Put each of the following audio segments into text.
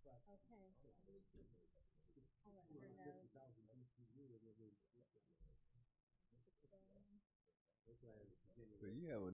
Okay. I'll let her know. So you have a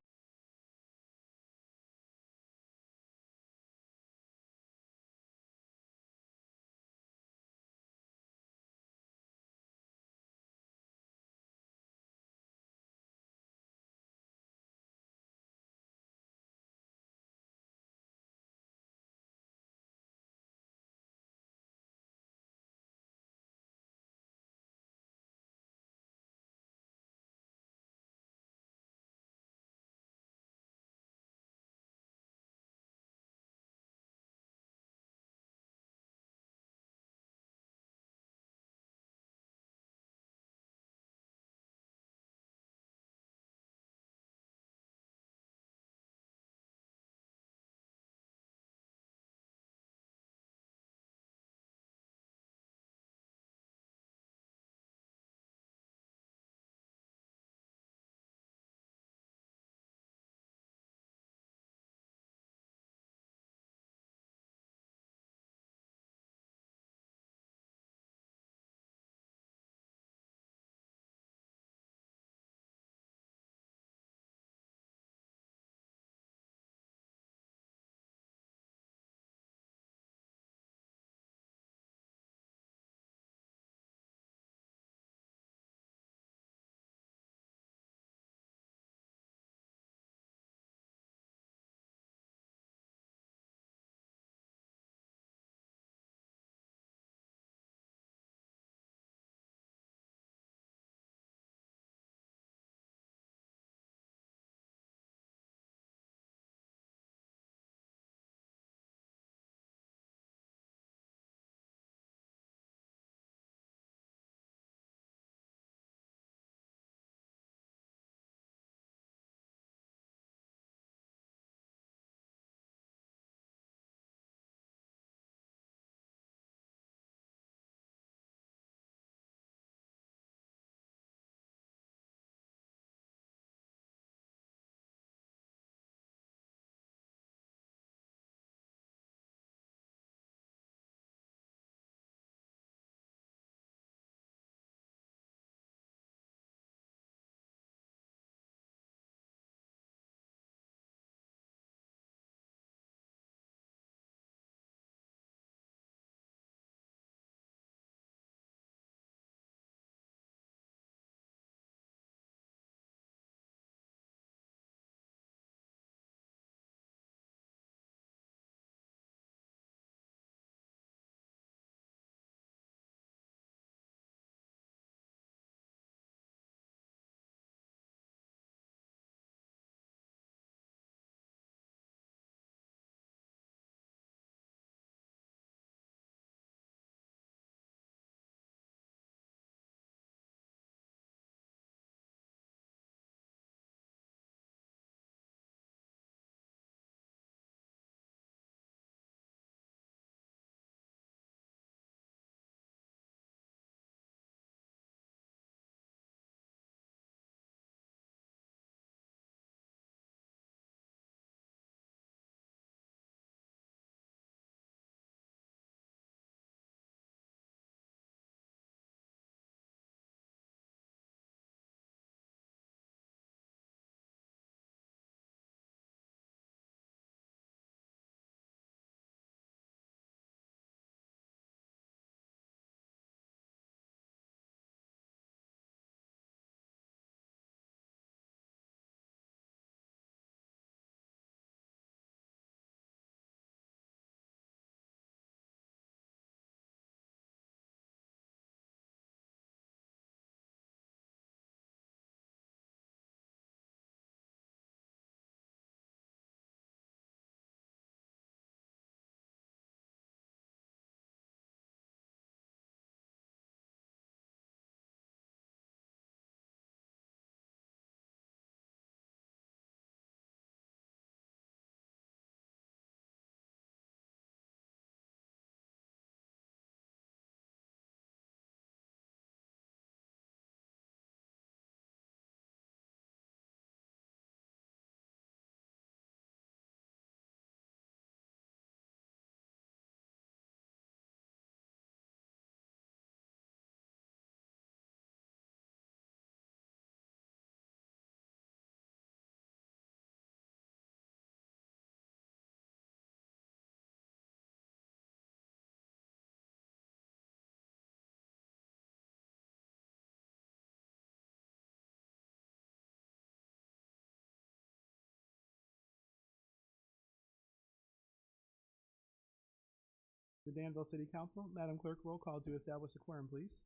The Danville City Council. Madam Clerk, roll call to establish a quorum, please.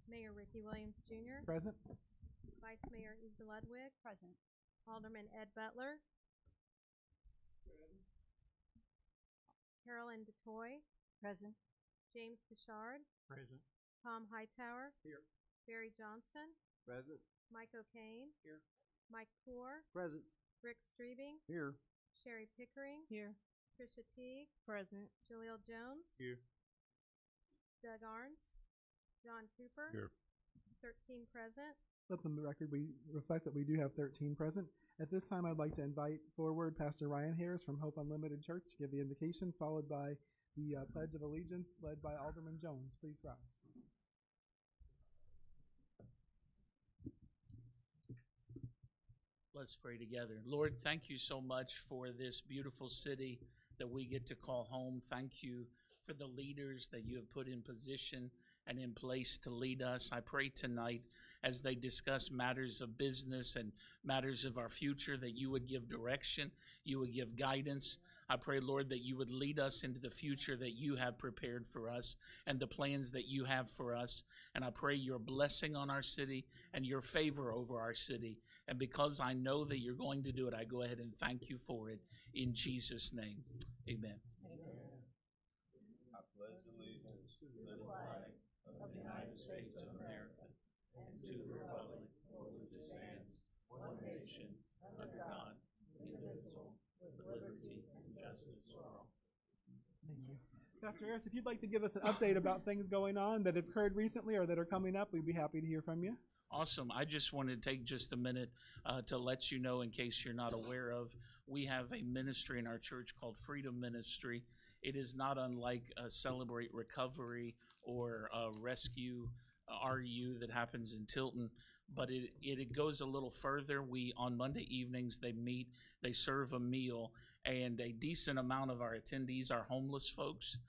Mayor Ricky Williams Jr., Present. Vice Mayor Eva Ludwig, Present. Alderman Ed Butler, Carolyn DeToy, Present. James Bouchard, Present. Tom Hightower, Here. Barry Johnson, Present. Mike O'Kane, Here. Mike Poor, Present. Rick Streebing, Here. Sherry Pickering, Here. Trisha Teague, Present. Jaleel Jones, Here. Doug Arns, John Cooper, Here. 13 present. Let the record reflect that we do have 13 present. At this time, I'd like to invite forward Pastor Ryan Harris from Hope Unlimited Church to give the invocation, followed by the Pledge of Allegiance led by Alderman Jones. Please rise. Let's pray together. Lord, thank you so much for this beautiful city that we get to call home. Thank you for the leaders that you have put in position and in place to lead us. I pray tonight as they discuss matters of business and matters of our future that you would give direction, you would give guidance. I pray, Lord, that you would lead us into the future that you have prepared for us and the plans that you have for us. And I pray your blessing on our city and your favor over our city. And because I know that you're going to do it, I go ahead and thank you for it in Jesus' name. Amen. I pledge allegiance to the flag of the United States of America and to the republic for which it stands, one nation, under God, indivisible, with liberty and justice for all. Thank you. Pastor Harris, if you'd like to give us an update about things going on that have occurred recently or that are coming up, we'd be happy to hear from you. Awesome. I just wanted to take just a minute to let you know, in case you're not aware of, we have a ministry in our church called Freedom Ministry. It is not unlike Celebrate Recovery or Rescue RU that happens in Tilton, but it goes a little further. On Monday evenings, they meet, they serve a meal, and a decent amount of our attendees are homeless folks.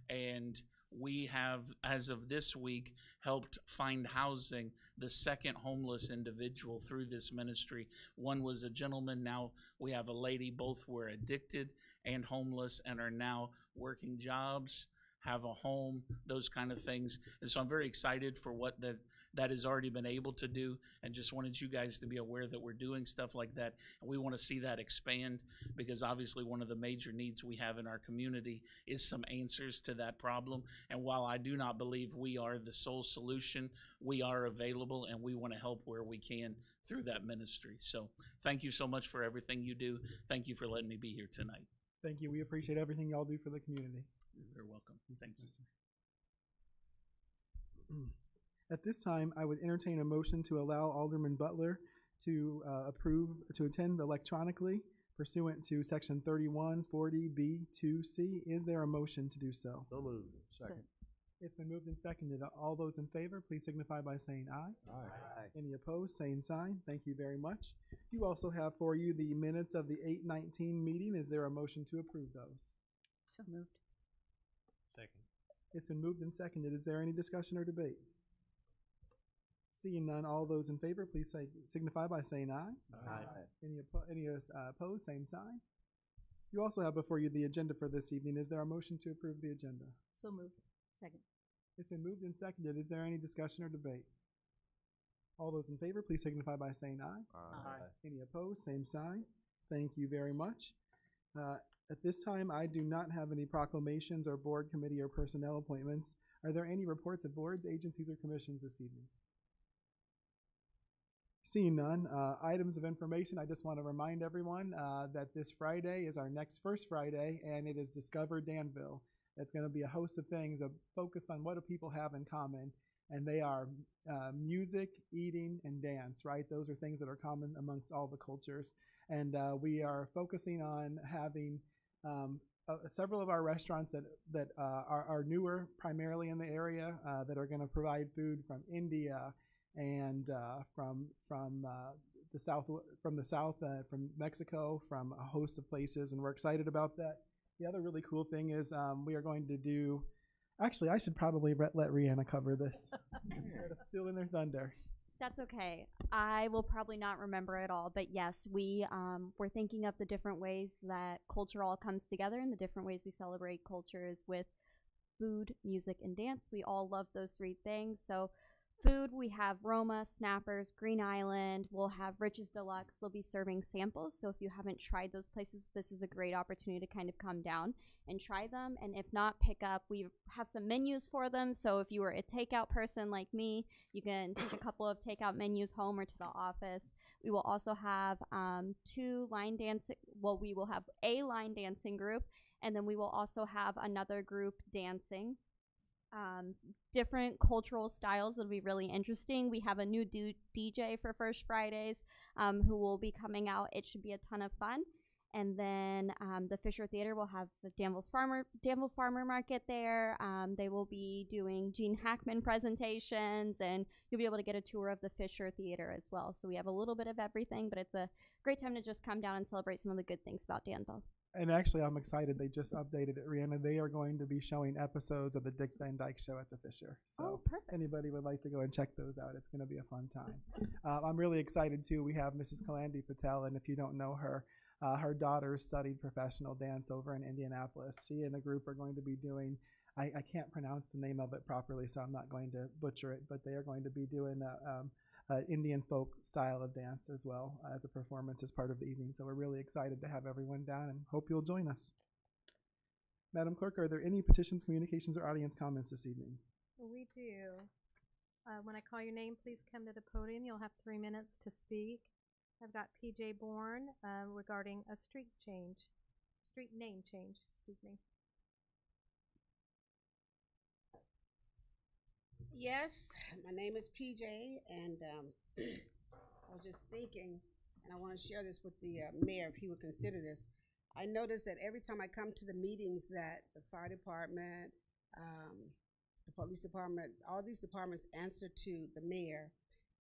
And we have, as of this week, helped find housing the second homeless individual through this ministry. One was a gentleman. Now we have a lady. Both were addicted and homeless and are now working jobs, have a home, those kind of things. And so I'm very excited for what that has already been able to do, and just wanted you guys to be aware that we're doing stuff like that. And we want to see that expand, because obviously one of the major needs we have in our community is some answers to that problem. And while I do not believe we are the sole solution, we are available, and we want to help where we can through that ministry. So thank you so much for everything you do. Thank you for letting me be here tonight. Thank you. We appreciate everything y'all do for the community. You're welcome. Thank you. At this time, I would entertain a motion to allow Alderman Butler to attend electronically pursuant to Section 3140B2C. Is there a motion to do so? So moved. Second. It's been moved and seconded. All those in favor, please signify by saying aye. Aye. Any opposed, same sign. Thank you very much. You also have for you the minutes of the 8/19 meeting. Is there a motion to approve those? So moved. Second. It's been moved and seconded. Is there any discussion or debate? Seeing none, all those in favor, please signify by saying aye. Aye. Any opposed, same sign. You also have before you the agenda for this evening. Is there a motion to approve the agenda? So moved. Second. It's been moved and seconded. Is there any discussion or debate? All those in favor, please signify by saying aye. Aye. Any opposed, same sign. Thank you very much. At this time, I do not have any proclamations or board, committee, or personnel appointments. Are there any reports of boards, agencies, or commissions this evening? Seeing none, items of information, I just want to remind everyone that this Friday is our next First Friday, and it is Discover Danville. It's going to be a host of things focused on what do people have in common, and they are music, eating, and dance, right? Those are things that are common amongst all the cultures. And we are focusing on having several of our restaurants that are newer, primarily in the area, that are going to provide food from India and from the south, from Mexico, from a host of places, and we're excited about that. The other really cool thing is we are going to do. Actually, I should probably let Rihanna cover this. Stealing their thunder. That's okay. I will probably not remember it all, but yes, we're thinking of the different ways that culture all comes together and the different ways we celebrate cultures with food, music, and dance. We all love those three things. So food, we have Roma, Snappers, Green Island. We'll have Rich's Deluxe. They'll be serving samples. So if you haven't tried those places, this is a great opportunity to kind of come down and try them. And if not, pick up. We have some menus for them. So if you were a takeout person like me, you can take a couple of takeout menus home or to the office. We will also have two line dancing. Well, we will have a line dancing group, and then we will also have another group dancing. Different cultural styles that'll be really interesting. We have a new DJ for First Fridays who will be coming out. It should be a ton of fun. And then the Fisher Theater will have the Danville Farmer Market there. They will be doing Gene Hackman presentations, and you'll be able to get a tour of the Fisher Theater as well. So we have a little bit of everything, but it's a great time to just come down and celebrate some of the good things about Danville. And actually, I'm excited. They just updated it, Rihanna. They are going to be showing episodes of the Dick Van Dyke Show at the Fisher. So perfect. if anybody would like to go and check those out, it's going to be a fun time. I'm really excited, too. We have Mrs. Kalandi Patel, and if you don't know her, her daughter studied professional dance over in Indianapolis. She and a group are going to be doing, I can't pronounce the name of it properly, so I'm not going to butcher it, but they are going to be doing Indian folk style of dance as well as a performance as part of the evening. So we're really excited to have everyone down and hope you'll join us. Madam Clerk, are there any petitions, communications, or audience comments this evening? We do. When I call your name, please come to the podium. You'll have 3 minutes to speak. I've got PJ Bourne regarding a street name change, excuse me. Yes, my name is PJ, and I was just thinking, and I want to share this with the mayor if he would consider this. I noticed that every time I come to the meetings that the fire department, the police department, all these departments answer to the mayor.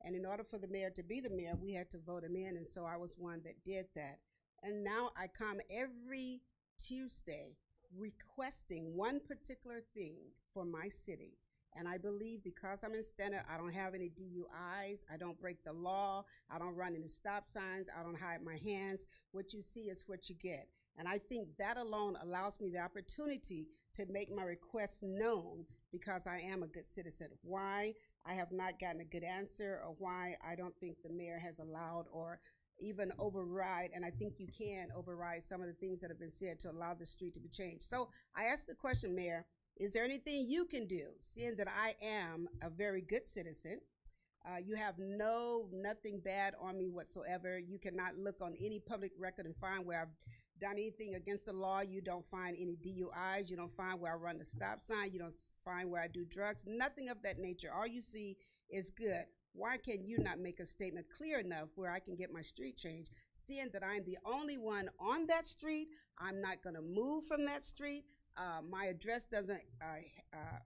And in order for the mayor to be the mayor, we had to vote him in, and so I was one that did that. And now I come every Tuesday requesting one particular thing for my city. And I believe because I'm in Stenner, I don't have any DUIs, I don't break the law, I don't run any stop signs, I don't hide my hands. What you see is what you get. And I think that alone allows me the opportunity to make my request known because I am a good citizen. Why I have not gotten a good answer, or why I don't think the mayor has allowed or even override, and I think you can override some of the things that have been said to allow the street to be changed. So I asked the question, Mayor, is there anything you can do, seeing that I am a very good citizen? You have nothing bad on me whatsoever. You cannot look on any public record and find where I've done anything against the law. You don't find any DUIs. You don't find where I run the stop sign. You don't find where I do drugs. Nothing of that nature. All you see is good. Why can you not make a statement clear enough where I can get my street changed? Seeing that I'm the only one on that street, I'm not going to move from that street. My address doesn't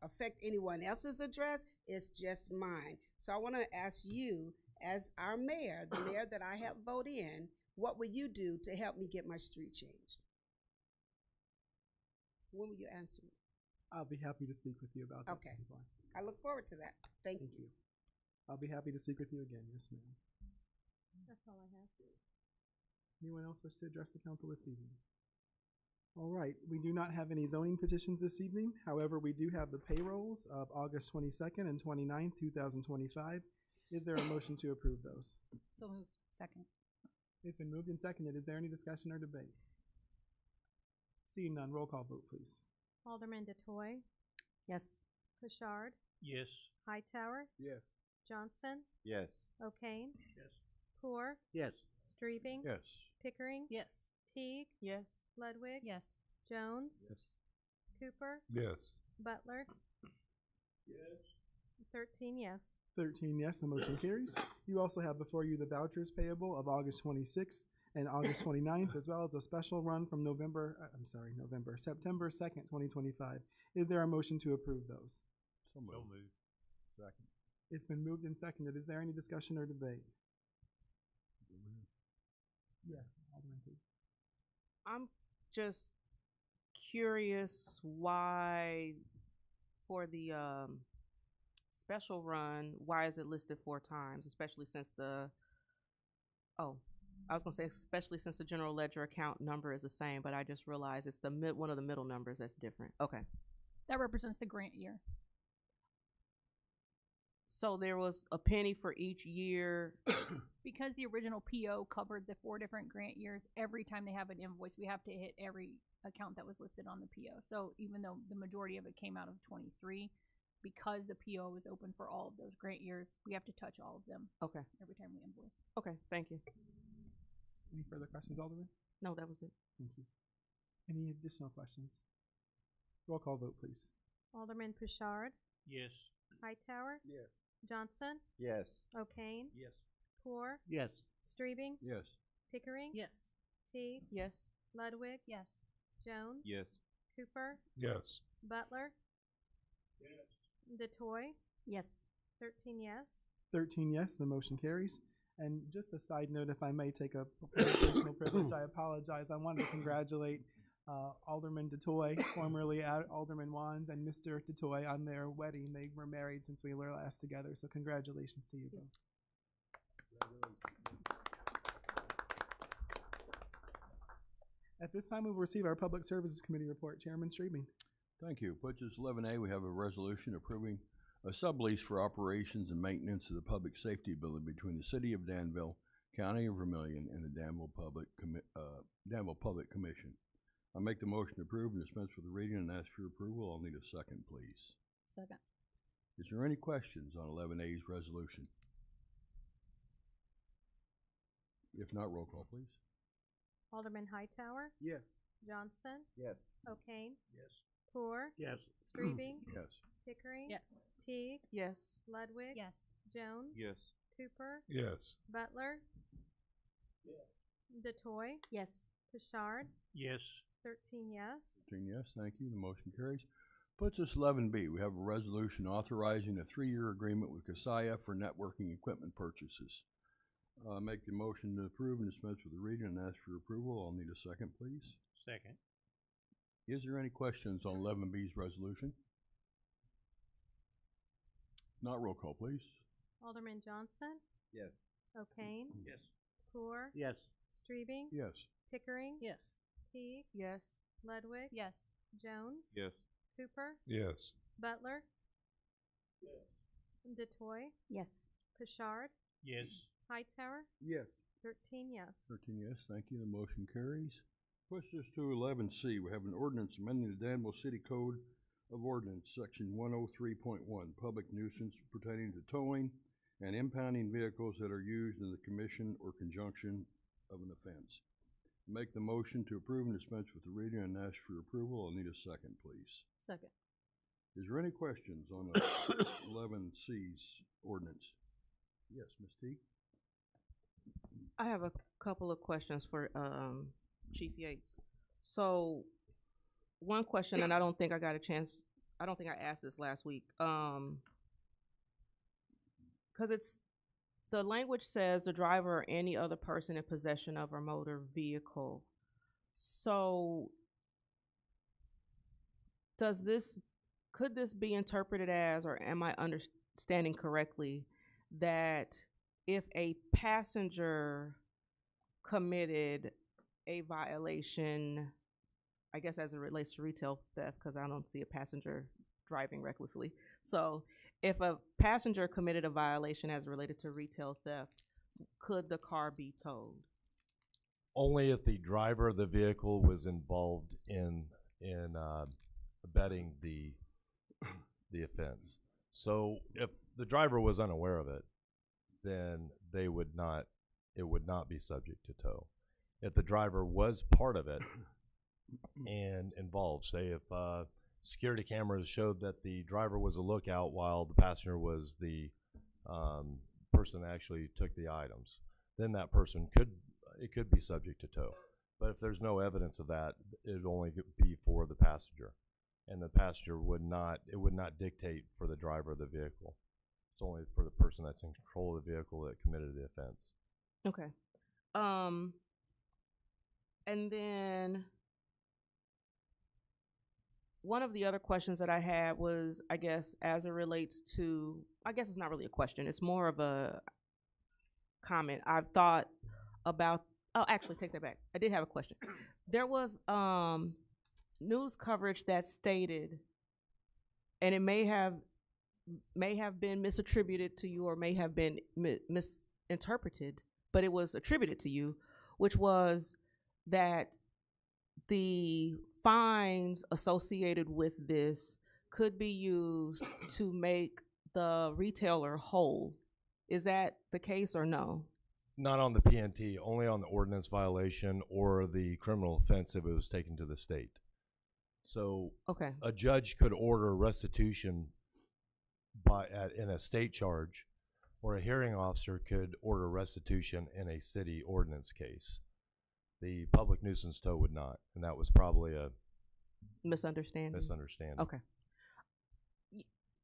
affect anyone else's address. It's just mine. So I want to ask you, as our mayor, the mayor that I have voted in, what will you do to help me get my street changed? When will you answer me? I'll be happy to speak with you about that. Okay. I look forward to that. Thank you. I'll be happy to speak with you again. Yes, ma'am. That's all I have. Anyone else wish to address the council this evening? All right, we do not have any zoning petitions this evening. However, we do have the payrolls of August 22nd and 29th, 2025. Is there a motion to approve those? So moved. Second. It's been moved and seconded. Is there any discussion or debate? Seeing none, roll call vote, please. Alderman DeToy, Yes. Kushard, Yes. Hightower, Yes. Johnson, Yes. O'Kane, Yes. Poor, Yes. Streebing, Yes. Pickering, Yes. Teague, Yes. Ludwig, Yes. Jones, Yes. Cooper, Yes. Butler, Yes. 13 yes. 13 yes, the motion carries. You also have before you the vouchers payable of August 26th and August 29th, as well as a special run from September 2nd, 2025. Is there a motion to approve those? So moved. Second. It's been moved and seconded. Is there any discussion or debate? Yes, Alderman Teague. I'm just curious why for the special run, why is it listed 4 times, especially since especially since the general ledger account number is the same, but I just realized it's one of the middle numbers that's different. Okay. That represents the grant year. So there was a penny for each year. Because the original PO covered the 4 different grant years, every time they have an invoice, we have to hit every account that was listed on the PO. So even though the majority of it came out of 23, because the PO was open for all of those grant years, we have to touch all of them Okay. every time we invoice. Okay. Thank you. Any further questions, Alderman? No, that was it. Thank you. Any additional questions? Roll call vote, please. Alderman Pouchard, Yes. Hightower, Yes. Johnson, Yes. O'Kane, Yes. Poor, Yes. Streebing, Yes. Pickering, Yes. Teague, Yes. Ludwig, Yes. Jones, Yes. Cooper, Yes. Butler, DeToy, Yes. 13 yes. 13 yes, the motion carries. And just a side note, if I may take a personal privilege, I apologize. I wanted to congratulate Alderman DeToy, formerly Alderman Wands, and Mr. DeToy on their wedding. They were married since we were last together, so congratulations to you both. At this time, we will receive our Public Services Committee report. Chairman Streebing. Thank you. Budget 11A, we have a resolution approving a sublease for operations and maintenance of the public safety building between the City of Danville, County of Vermilion, and the Danville Public Commission. I make the motion to approve and dispense with the reading and ask for your approval. I'll need a second, please. Second. Is there any questions on 11A's resolution? If not, roll call, please. Alderman Hightower, Yes. Johnson, Yes. O'Kane, Yes. Poor, Yes. Streebing, Yes. Pickering, Yes. Teague, Yes. Ludwig, Yes. Jones, Yes. Cooper, Yes. Butler, DeToy, Yes. Pouchard, Yes. 13 yes. 13 yes, thank you. The motion carries. Puts us 11B. We have a resolution authorizing a 3-year agreement with Kaseya for networking equipment purchases. Make the motion to approve and dispense with the reading and ask for approval. I'll need a second, please. Second. Is there any questions on 11B's resolution? Not roll call, please. Alderman Johnson, Yes. O'Kane, Yes. Poor, Yes. Streebing, Yes. Pickering, Yes. Teague, Yes. Ludwig, Yes. Jones, Yes. Cooper, Yes. Butler, DeToy, Yes. Pouchard, Yes. Hightower, Yes. 13 yes. 13 yes, thank you. The motion carries. Push us to 11C. We have an ordinance amending the Danville City Code of Ordinance, Section 103.1, public nuisance pertaining to towing and impounding vehicles that are used in the commission or conjunction of an offense. Make the motion to approve and dispense with the reading and ask for approval. I'll need a second, please. Second. Is there any questions on 11C's ordinance? Yes, Ms. Teague? I have a couple of questions for Chief Yates. So, one question, and I don't think I got a chance. I don't think I asked this last week. Because the language says the driver or any other person in possession of a motor vehicle. So, could this be interpreted as, or am I understanding correctly, that if a passenger committed a violation, I guess as it relates to retail theft, because I don't see a passenger driving recklessly. So if a passenger committed a violation as related to retail theft, could the car be towed? Only if the driver of the vehicle was involved in abetting the offense. So if the driver was unaware of it, then it would not be subject to tow. If the driver was part of it and involved, say if security cameras showed that the driver was a lookout while the passenger was the person that actually took the items, then that person could be subject to tow. But if there's no evidence of that, it would only be for the passenger, and the passenger would not dictate for the driver of the vehicle. It's only for the person that's in control of the vehicle that committed the offense. Okay. And then one of the other questions that I had was, I guess, as it relates to, I guess it's not really a question, it's more of a comment. I've thought about, oh, actually, take that back. I did have a question. There was news coverage that stated and it may have been misattributed to you or may have been misinterpreted, but it was attributed to you, which was that the fines associated with this could be used to make the retailer whole. Is that the case or no? Not on the PNT, only on the ordinance violation or the criminal offense if it was taken to the state. So Okay. a judge could order restitution in a state charge, or a hearing officer could order restitution in a city ordinance case. The public nuisance tow would not, and that was probably a Misunderstanding. Okay.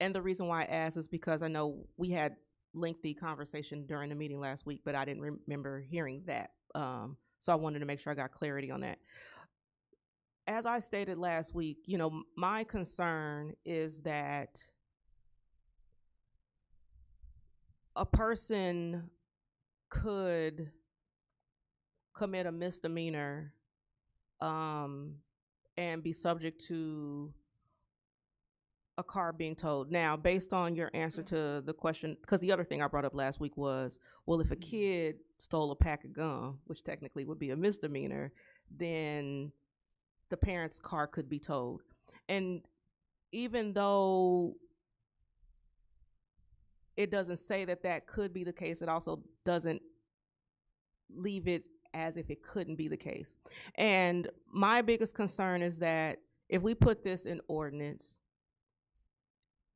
And the reason why I asked is because I know we had lengthy conversation during the meeting last week, but I didn't remember hearing that. So I wanted to make sure I got clarity on that. As I stated last week, you know, my concern is that a person could commit a misdemeanor and be subject to a car being towed. Now, based on your answer to the question, because the other thing I brought up last week was, well, if a kid stole a pack of gum, which technically would be a misdemeanor, then the parent's car could be towed. And even though it doesn't say that that could be the case, it also doesn't leave it as if it couldn't be the case. And my biggest concern is that if we put this in ordinance,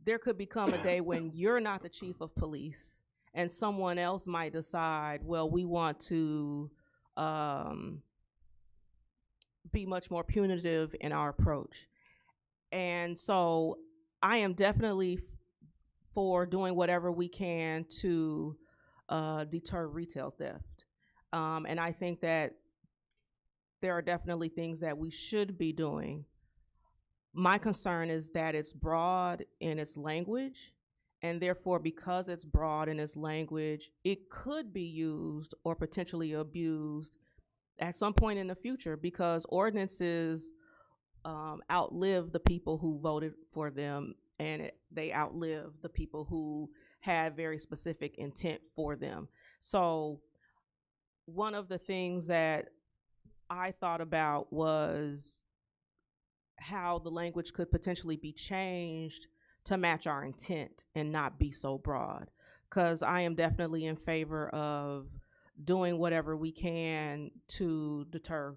there could become a day when you're not the chief of police and someone else might decide, well, we want to be much more punitive in our approach. And so I am definitely for doing whatever we can to deter retail theft. And I think that there are definitely things that we should be doing. My concern is that it's broad in its language, and therefore, because it's broad in its language, it could be used or potentially abused at some point in the future, because ordinances outlive the people who voted for them, and they outlive the people who had very specific intent for them. So one of the things that I thought about was how the language could potentially be changed to match our intent and not be so broad. Because I am definitely in favor of doing whatever we can to deter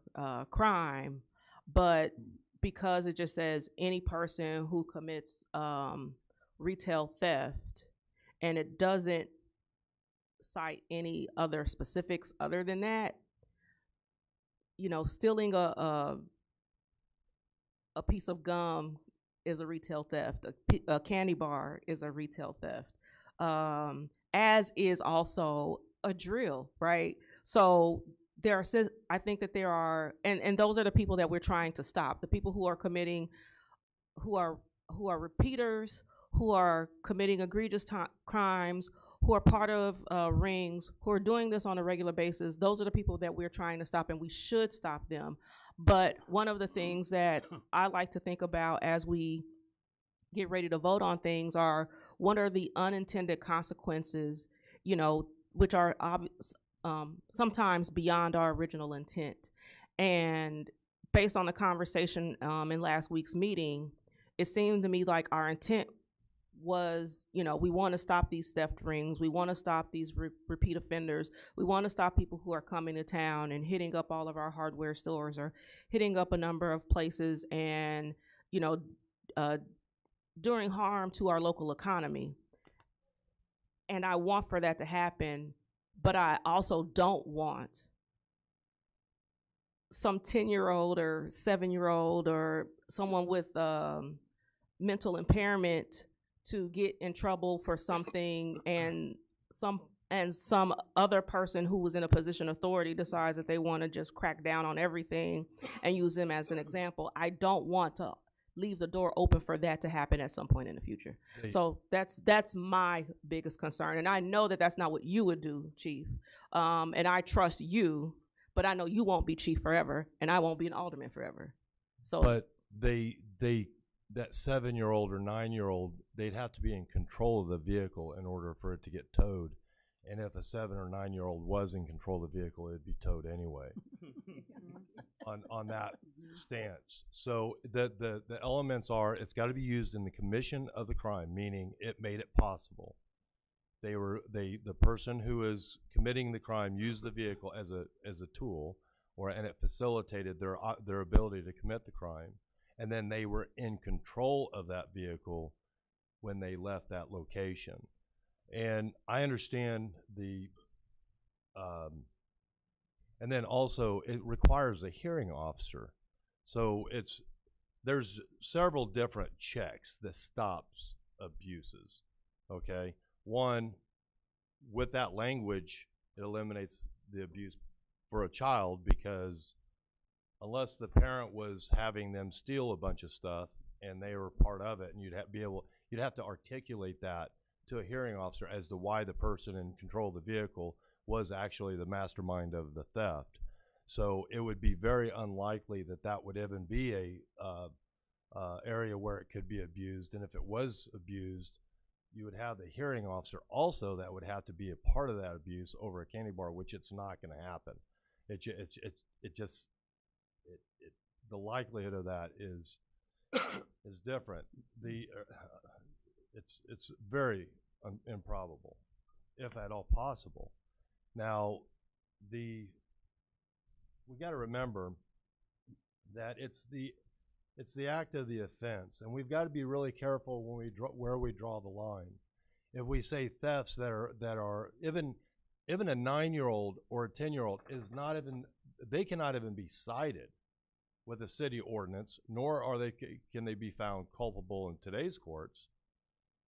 crime, but because it just says any person who commits retail theft, and it doesn't cite any other specifics other than that, you know, stealing a piece of gum is a retail theft. A candy bar is a retail theft, as is also a drill, right? So there are, I think that there are, and those are the people that we're trying to stop. The people who are committing, who are repeaters, who are committing egregious crimes, who are part of rings, who are doing this on a regular basis. Those are the people that we're trying to stop, and we should stop them. But one of the things that I like to think about as we get ready to vote on things are, what are the unintended consequences, you know, which are sometimes beyond our original intent. And based on the conversation in last week's meeting, it seemed to me like our intent was, you know, we want to stop these theft rings. We want to stop these repeat offenders. We want to stop people who are coming to town and hitting up all of our hardware stores or hitting up a number of places and, you know, doing harm to our local economy. And I want for that to happen, but I also don't want some 10-year-old or 7-year-old or someone with mental impairment to get in trouble for something, and some other person who was in a position of authority decides that they want to just crack down on everything and use them as an example. I don't want to leave the door open for that to happen at some point in the future. So that's my biggest concern, and I know that that's not what you would do, Chief. And I trust you, but I know you won't be chief forever, and I won't be an alderman forever. So, but they that 7-year-old or 9-year-old, they'd have to be in control of the vehicle in order for it to get towed. And if a 7 or 9-year-old was in control of the vehicle, it'd be towed anyway. on that stance. So the elements are, it's got to be used in the commission of the crime, meaning it made it possible. The person who is committing the crime used the vehicle as a tool, and it facilitated their ability to commit the crime. And then they were in control of that vehicle when they left that location. And I understand and then also it requires a hearing officer. So there's several different checks that stops abuses, okay? One, with that language, it eliminates the abuse for a child, because unless the parent was having them steal a bunch of stuff and they were part of it, and you'd have to articulate that to a hearing officer as to why the person in control of the vehicle was actually the mastermind of the theft. So it would be very unlikely that would even be a area where it could be abused. And if it was abused, you would have the hearing officer also that would have to be a part of that abuse over a candy bar, which it's not going to happen. The likelihood of that is different. It's very improbable, if at all possible. Now, we got to remember that it's the act of the offense, and we've got to be really careful when where we draw the line. If we say thefts that are even a 9-year-old or a 10-year-old they cannot even be cited with a city ordinance, nor can they be found culpable in today's courts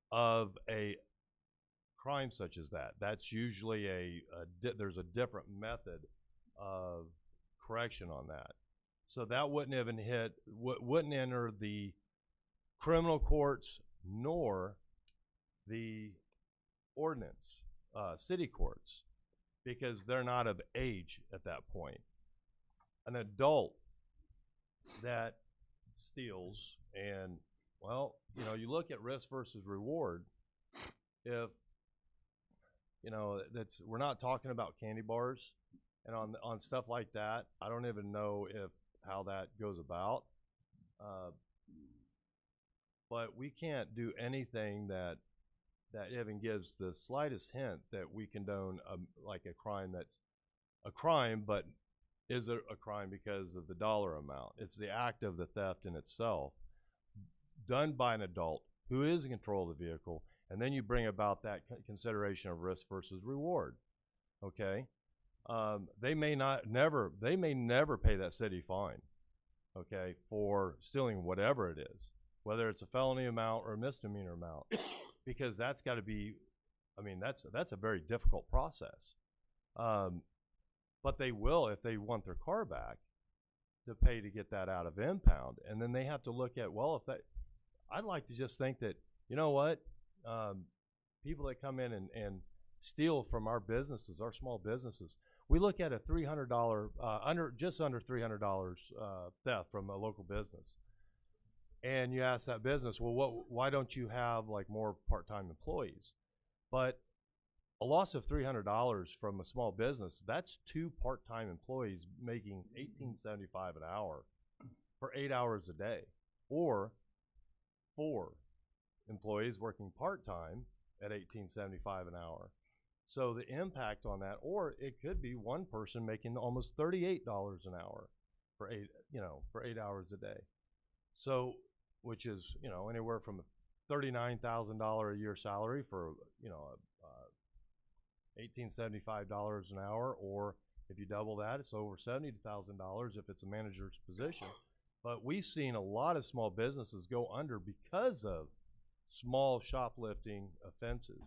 of a crime such as that. That's usually there's a different method of correction on that. So that wouldn't enter the criminal courts nor the ordinance city courts, because they're not of age at that point. An adult that steals, and you look at risk versus reward. If we're not talking about candy bars, and on stuff like that, I don't even know how that goes about. But we can't do anything that even gives the slightest hint that we condone like a crime that's a crime, but is a crime because of the dollar amount. It's the act of the theft in itself, done by an adult who is in control of the vehicle, and then you bring about that consideration of risk versus reward. Okay, they may never pay that city fine, okay, for stealing whatever it is, whether it's a felony amount or a misdemeanor amount, because that's got to be, that's a very difficult process. But they will, if they want their car back, to pay to get that out of impound. And then they have to look at, I'd like to just think that, you know what, people that come in and steal from our businesses, our small businesses, we look at a $300, just under $300 theft from a local business. And you ask that business, well, why don't you have like more part-time employees? But a loss of $300 from a small business, that's 2 part-time employees making $18.75 an hour for 8 hours a day, or 4 employees working part-time at $18.75 an hour. So the impact on that, or it could be one person making almost $38 an hour for 8 hours a day. So, which is, anywhere from a $39,000 a year salary for, $18.75 an hour, or if you double that, it's over $70,000 if it's a manager's position. But we've seen a lot of small businesses go under because of small shoplifting offenses.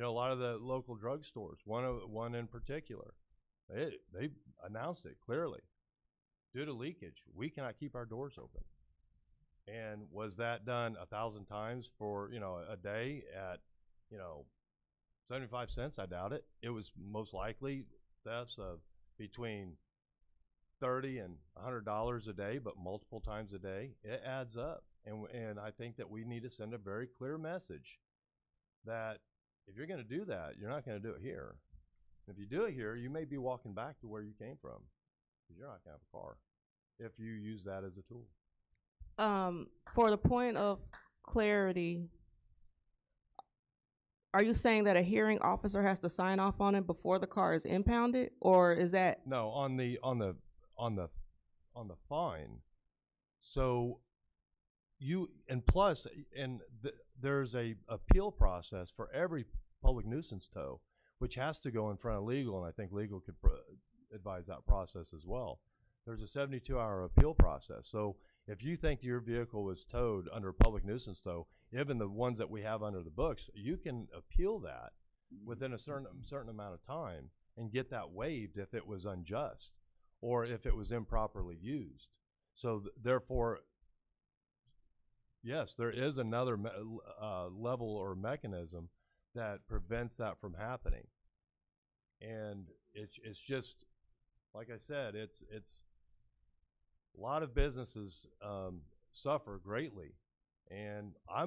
A lot of the local drugstores, one in particular, they announced it clearly. Due to leakage, we cannot keep our doors open. And was that done 1,000 times for, a day at, 75 cents? I doubt it. It was most likely thefts of between $30 and $100 a day, but multiple times a day. It adds up. And I think that we need to send a very clear message that if you're going to do that, you're not going to do it here. If you do it here, you may be walking back to where you came from because you're not going to have a car if you use that as a tool. For the point of clarity, are you saying that a hearing officer has to sign off on it before the car is impounded, or is that? No, on the fine. So there's a appeal process for every public nuisance tow, which has to go in front of legal, and I think legal could advise that process as well. There's a 72-hour appeal process. So if you think your vehicle was towed under public nuisance tow, even the ones that we have under the books, you can appeal that within a certain amount of time and get that waived if it was unjust or if it was improperly used. So therefore, yes, there is another level or mechanism that prevents that from happening. And it's just, like I said, it's a lot of businesses suffer greatly, and I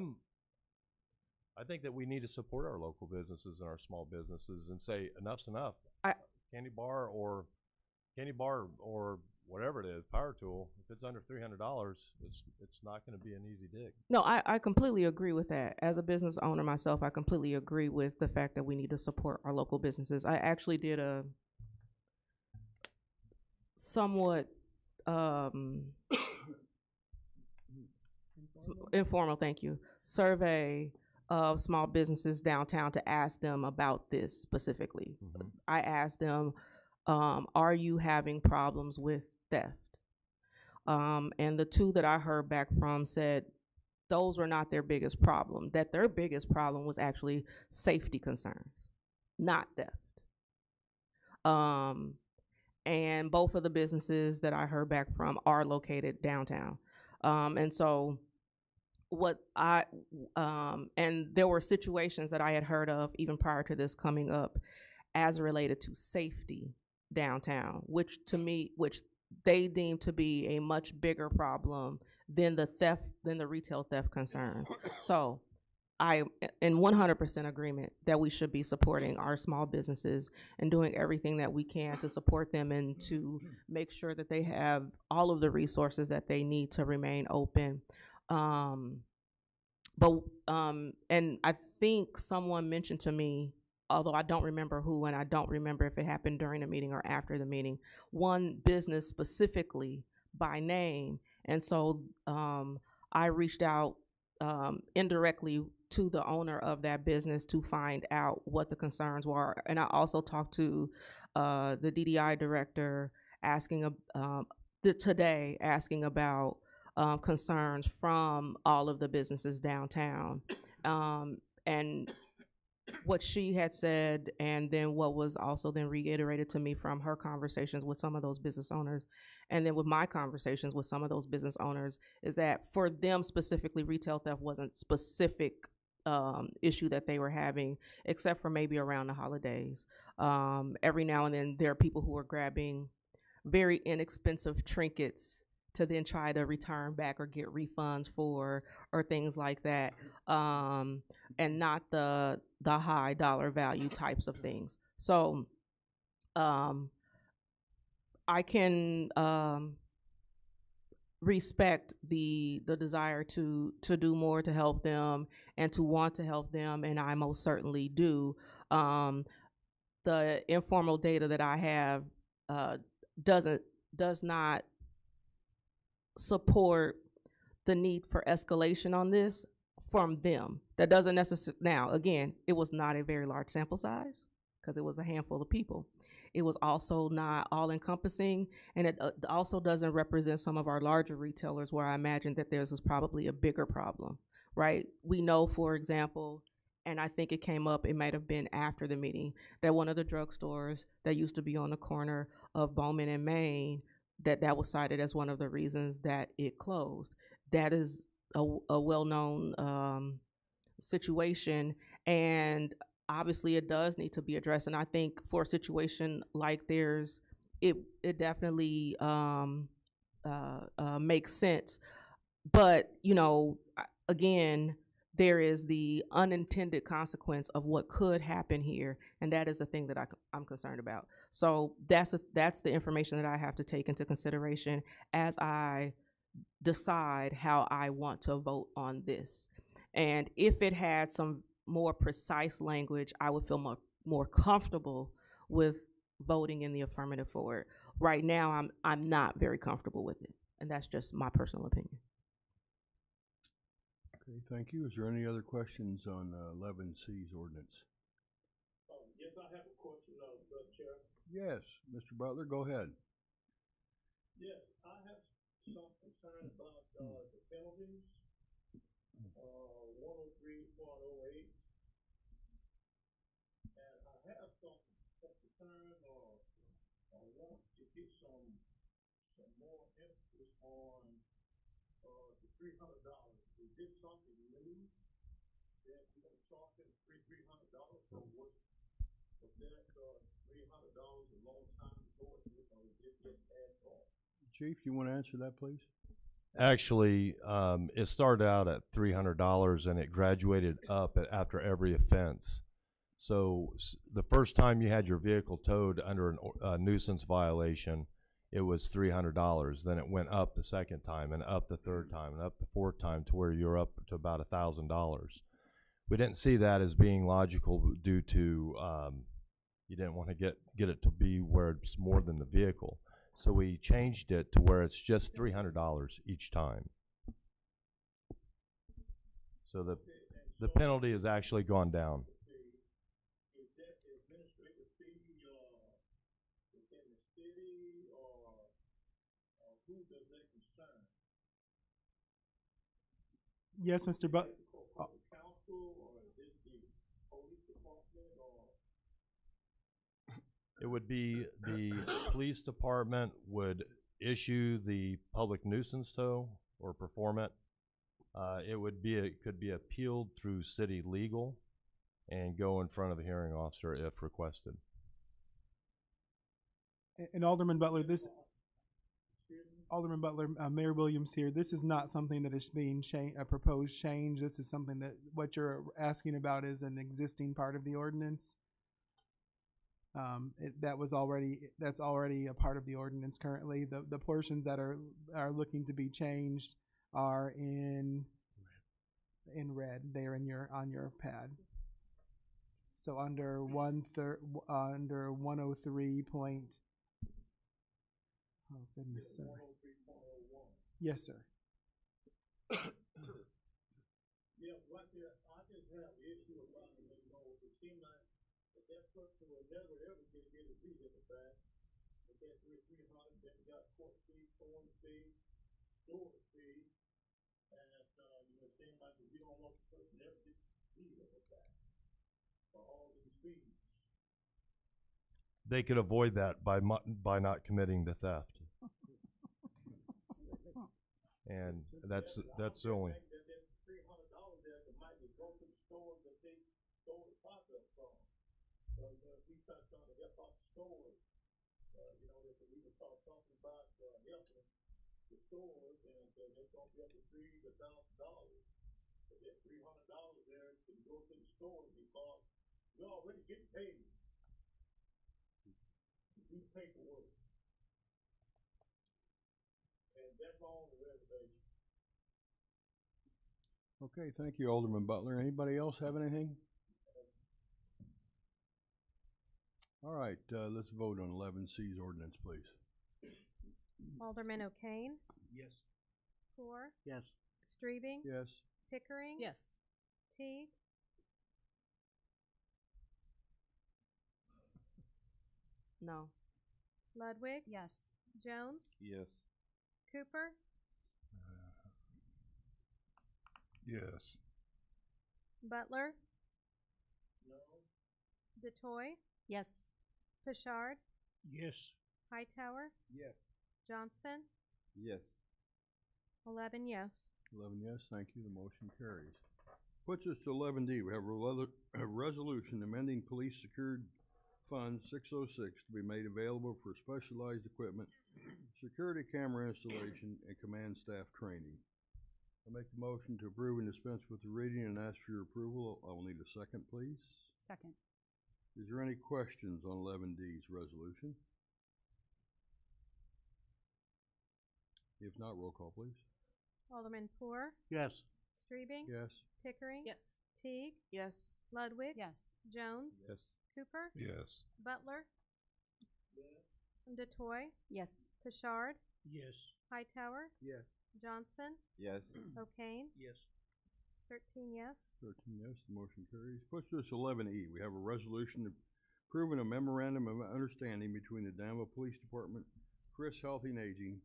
think that we need to support our local businesses and our small businesses and say enough's enough. Candy bar or whatever it is, power tool, if it's under $300, it's not going to be an easy dig. No, I completely agree with that. As a business owner myself, I completely agree with the fact that we need to support our local businesses. I actually did a somewhat informal, thank you, survey of small businesses downtown to ask them about this specifically. Mm-hmm. I asked them, are you having problems with theft? And the two that I heard back from said those were not their biggest problem, that their biggest problem was actually safety concerns, not theft. And both of the businesses that I heard back from are located downtown. And so and there were situations that I had heard of even prior to this coming up as related to safety downtown, which they deem to be a much bigger problem than the retail theft concerns. So I am in 100% agreement that we should be supporting our small businesses and doing everything that we can to support them and to make sure that they have all of the resources that they need to remain open. And I think someone mentioned to me, although I don't remember who, and I don't remember if it happened during the meeting or after the meeting, one business specifically by name. And so I reached out indirectly to the owner of that business to find out what the concerns were. And I also talked to the DDI director today asking about concerns from all of the businesses downtown. And what she had said, and then what was also then reiterated to me from her conversations with some of those business owners, and then with my conversations with some of those business owners, is that for them specifically, retail theft wasn't specific issue that they were having, except for maybe around the holidays. Every now and then there are people who are grabbing very inexpensive trinkets to then try to return back or get refunds for, or things like that, and not the high dollar value types of things. So I can respect the desire to do more to help them and to want to help them, and I most certainly do. The informal data that I have does not support the need for escalation on this from them. That doesn't necessarily, now again, it was not a very large sample size because it was a handful of people. It was also not all encompassing, and it also doesn't represent some of our larger retailers where I imagine that theirs is probably a bigger problem, right? We know, for example, and I think it came up, it might have been after the meeting, that one of the drugstores that used to be on the corner of Bowman and Main, that was cited as one of the reasons that it closed. That is a well-known situation, and obviously it does need to be addressed. And I think for a situation like theirs, it definitely makes sense. but you know, again, there is the unintended consequence of what could happen here, and that is the thing that I'm concerned about. So that's the information that I have to take into consideration as I decide how I want to vote on this. And if it had some more precise language, I would feel more comfortable with voting in the affirmative for it. Right now, I'm not very comfortable with it, and that's just my personal opinion. Okay, thank you. Is there any other questions on 11C's ordinance? Yes, I have a question, Brother Chair. Yes, Mr. Butler, go ahead. Yes, I have some concern about the penalties, 103.08, and I have some concern or want to get some more emphasis on the $300. Is this something new that we're going to charge them $300, or was that $300 a long time ago, or is this just add on? Chief, you want to answer that, please? Actually, it started out at $300 and it graduated up after every offense. So the first time you had your vehicle towed under a nuisance violation, it was $300. Then it went up the second time, and up the third time, and up the fourth time, to where you're up to about $1,000. We didn't see that as being logical due to you didn't want to get it to be where it's more than the vehicle. So we changed it to where it's just $300 each time. So the penalty has actually gone down. Is that the administrative fee within the city, or who does that concern? Yes, Mr. But. Council, or is this the police department, or? It would be the police department would issue the public nuisance tow or perform it. It could be appealed through city legal and go in front of a hearing officer if requested. And Alderman Butler, Mayor Williams here, this is not something that is being a proposed change. This is something that what you're asking about is an existing part of the ordinance. That's already a part of the ordinance currently. The portions that are looking to be changed are in red. They are on your pad. So under 103 point. Oh goodness, sir. Yes, sir. Yeah, I just have the issue about it. It seems like that person will never ever get a vehicle back. But that $300, then we got court fee, phone fee, storage fee, and it seems like we don't want the person ever get a vehicle back for all these fees. They could avoid that by not committing the theft. And that's the only. That $300 there that might go to the stores that they stole the product from. So if we start trying to help out the stores, that we would start talking about helping the stores, and it's going to be up to $3,000 to $1,000. But that $300 there can go to the stores because we're already getting paid to do paperwork. And that's all the reservation. Okay, thank you, Alderman Butler. Anybody else have anything? All right, let's vote on 11C's ordinance, please. Alderman O'Kane? Yes. Poor? Yes. Streebing? Yes. Pickering? Yes. Teague? No. Ludwig? Yes. Jones? Yes. Cooper? Yes. Butler? No. DeToy? Yes. Pashard? Yes. Hightower? Yes. Johnson? Yes. 11 yes. 11 yes, thank you. The motion carries. Puts us to 11D. We have a resolution amending police secured fund 606 to be made available for specialized equipment, security camera installation, and command staff training. I make the motion to approve and dispense with the reading and ask for your approval. I will need a second, please. Second. Is there any questions on 11D's resolution? If not, roll call, please. Alderman Poor, Yes. Streebing, Yes. Pickering, Yes. Teague, Yes. Ludwig, Yes. Jones, Yes. Cooper, Yes. Butler, DeToy, Yes. Pashard, Yes. Hightower, Yes. Johnson, Yes. O'Kane, Yes. 13 yes. 13 yes, the motion carries. Push us 11E. We have a resolution approving a memorandum of understanding between the Danville Police Department, Chris Healthy and Aging,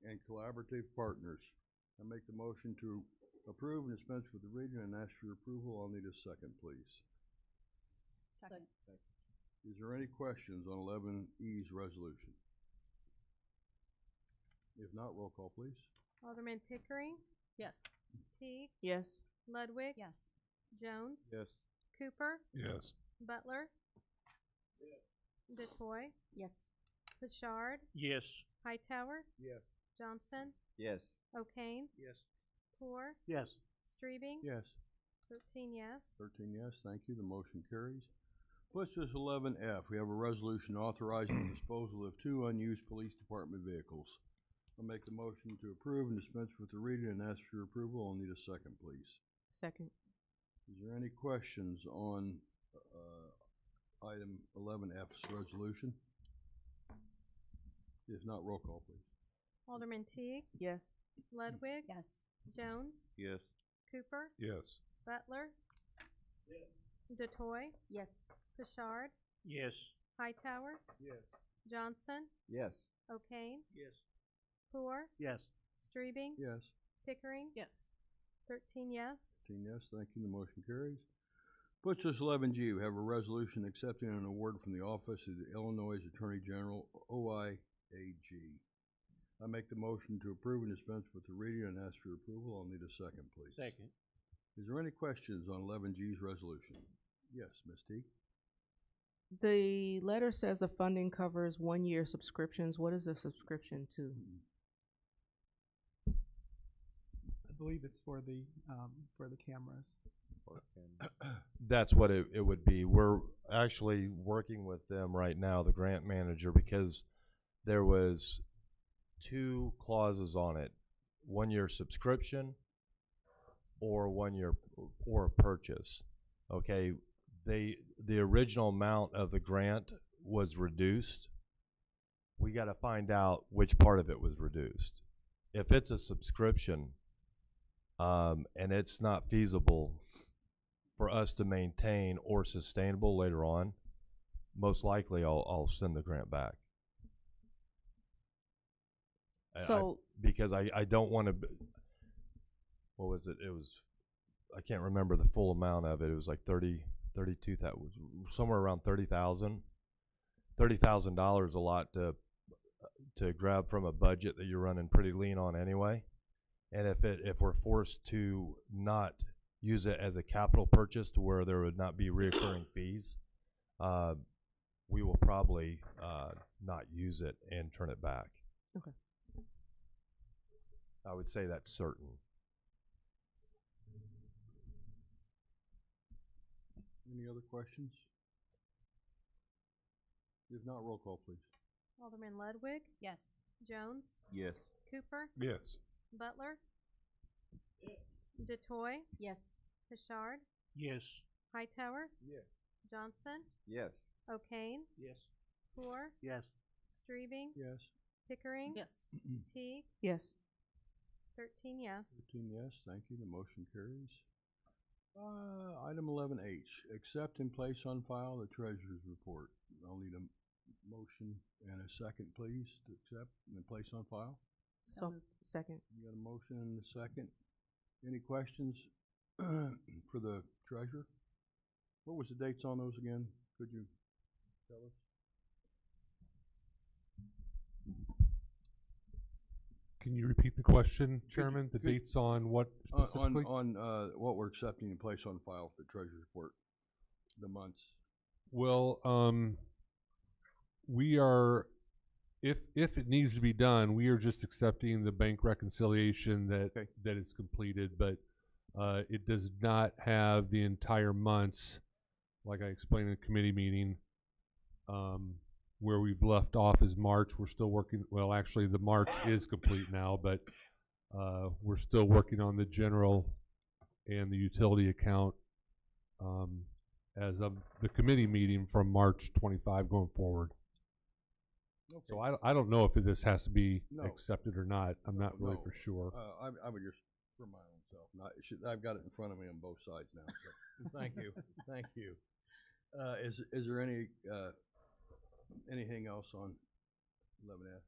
and collaborative partners. I make the motion to approve and dispense with the reading and ask for your approval. I'll need a second, please. Second. Is there any questions on 11E's resolution? If not, roll call, please. Alderman Pickering, Yes. Teague, Yes. Ludwig, Yes. Jones, Yes. Cooper, Yes. Butler, DeToy, Yes. Pashard, Yes. Hightower, Yes. Johnson, Yes. O'Kane, Yes. Poor, Yes. Streebing, Yes. 13 yes. 13 yes, thank you. The motion carries. Push us 11F. We have a resolution authorizing the disposal of 2 unused police department vehicles. I'll make the motion to approve and dispense with the reading and ask for your approval. I'll need a second, please. Second. Is there any questions on item 11F's resolution? If not, roll call, please. Alderman Teague, Yes. Ludwig, Yes. Jones, Yes. Cooper, Yes. Butler, DeToy, Yes. Pashard, Yes. Hightower, Yes. Johnson, Yes. O'Kane, Yes. Poor, Yes. Streebing, Yes. Pickering, Yes. 13 yes. 13 yes, thank you. The motion carries. Puts us 11G. We have a resolution accepting an award from the Office of the Illinois Attorney General, OIAG. I make the motion to approve and dispense with the reading and ask for your approval. I'll need a second, please. Second. Is there any questions on 11G's resolution? Yes, Ms. Teague? The letter says the funding covers 1-year subscriptions. What is the subscription to? I believe it's for the cameras. That's what it would be. We're actually working with them right now, the grant manager, because there was 2 clauses on it: 1-year subscription or 1-year or purchase. Okay, the original amount of the grant was reduced. We got to find out which part of it was reduced. If it's a subscription, and it's not feasible for us to maintain or sustainable later on, most likely I'll send the grant back. So because I don't want to. What was it? It was, I can't remember the full amount of it. It was like 32. That was somewhere around $30,000. $30,000 a lot to grab from a budget that you're running pretty lean on anyway. And if we're forced to not use it as a capital purchase to where there would not be reoccurring fees, we will probably not use it and turn it back. Okay. I would say that's certain. Any other questions? If not, roll call, please. Alderman Ludwig, Yes. Jones, Yes. Cooper, Yes. Butler, DeToy, Yes. Pashard, Yes. Hightower, Yes. Johnson, Yes. O'Kane, Yes. Poor, Yes. Streebing, Yes. Pickering, Yes. Teague, yes. 13 yes. 13 yes, thank you. The motion carries. Item 11H, accept and place on file the treasurer's report. I'll need a motion and a second, please, to accept and place on file. So second. You got a motion and a second. Any questions for the treasurer? What was the dates on those again? Could you tell us? Can you repeat the question, Chairman? The could- dates on what specifically? On what we're accepting and place on file for the treasurer's report, the months. Well, we are if it needs to be done, we are just accepting the bank reconciliation that is completed, but it does not have the entire months, like I explained in the committee meeting. Where we've left off is March. We're still working. Well, actually, the March is complete now, but we're still working on the general and the utility account as of the committee meeting from March 25 going forward. Okay. So I don't know if this has to be No. accepted or not. I'm not really for sure. I would just, for my own self, I've got it in front of me on both sides now. So thank you, thank you. Is there any anything else on 11F?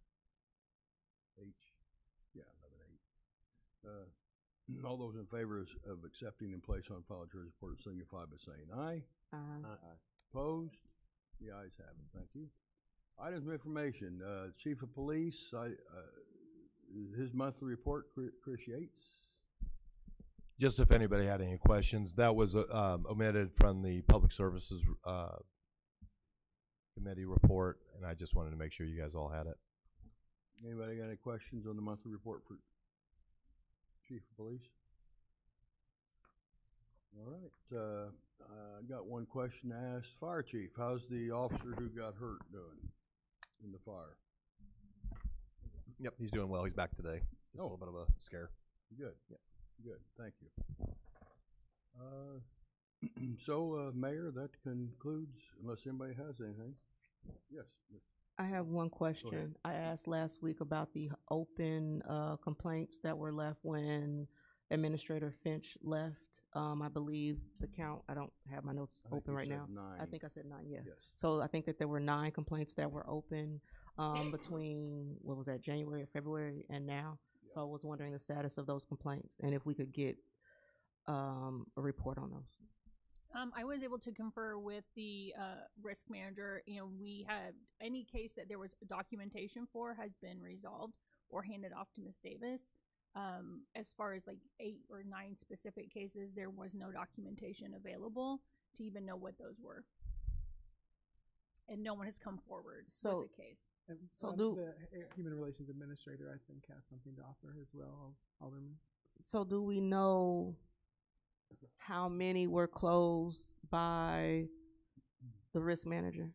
H? Yeah, 11H. All those in favor of accepting and place on file treasurer's report signify by saying aye. Aye. Opposed? The ayes have it. Thank you. Items of information. Chief of Police, his monthly report, Chris Yates. Just if anybody had any questions, that was omitted from the Public Services Committee report, and I just wanted to make sure you guys all had it. Anybody got any questions on the monthly report for Chief of Police? All right. I got one question to ask. Fire Chief, how's the officer who got hurt doing in the fire? Yep, he's doing well. He's back today. Just a little bit of a scare. Good. Yep. Good. Thank you. So, Mayor, that concludes, unless anybody has anything. Yes. I have one question. I asked last week about the open complaints that were left when Administrator Finch left. I believe the count, I don't have my notes open right now. 9. I think I said 9, yeah. Yes. So I think that there were 9 complaints that were open between, what was that, January or February and now. Yeah. So I was wondering the status of those complaints and if we could get a report on those. I was able to confer with the risk manager. You know, we had any case that there was documentation for has been resolved or handed off to Ms. Davis. As far as like 8 or 9 specific cases, there was no documentation available to even know what those were. And no one has come forward with the case. So the Human Relations Administrator, I think, has something to offer as well, Alderman. So do we know how many were closed by the risk manager?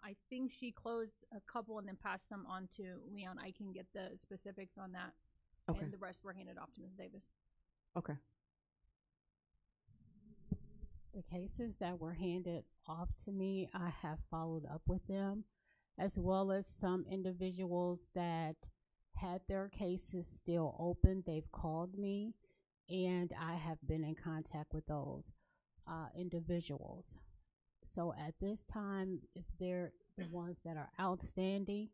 I think she closed a couple and then passed some on to Leon. I can get the specifics on that. Okay. And the rest were handed off to Ms. Davis. Okay. The cases that were handed off to me, I have followed up with them, as well as some individuals that had their cases still open. They've called me, and I have been in contact with those individuals. So at this time, if they're the ones that are outstanding,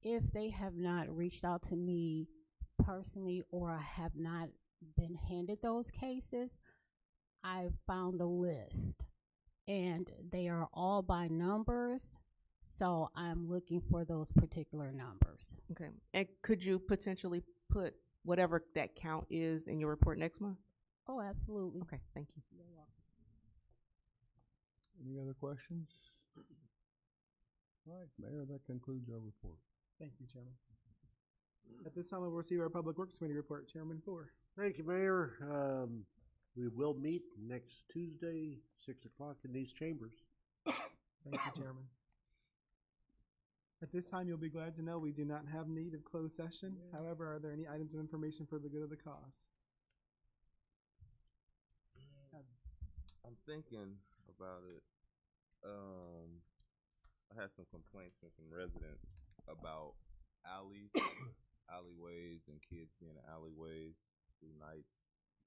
if they have not reached out to me personally or I have not been handed those cases, I found a list, and they are all by numbers. So I'm looking for those particular numbers. Okay. And could you potentially put whatever that count is in your report next month? Oh, absolutely. Okay, thank you. You're welcome. Any other questions? All right, Mayor, that concludes our report. Thank you, Chairman. At this time, we'll receive our Public Works Committee report. Chairman Four. Thank you, Mayor. We will meet next Tuesday, 6 o'clock in these chambers. Thank you, Chairman. At this time, you'll be glad to know we do not have need of closed session. However, are there any items of information for the good of the cause? I'm thinking about it. I had some complaints from some residents about alleyways, and kids being in alleyways through nights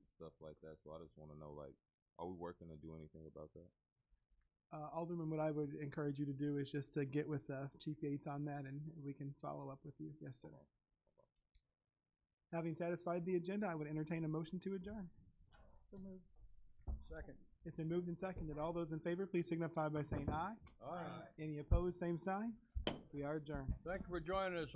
and stuff like that. So I just want to know, like, are we working to do anything about that? Alderman, what I would encourage you to do is just to get with Chief Yates on that, and we can follow up with you. Yes, sir. Having satisfied the agenda, I would entertain a motion to adjourn. So moved. Second. It's been moved and seconded. All those in favor, please signify by saying aye. Aye. Any opposed, same sign. We are adjourned. Thank you for joining us.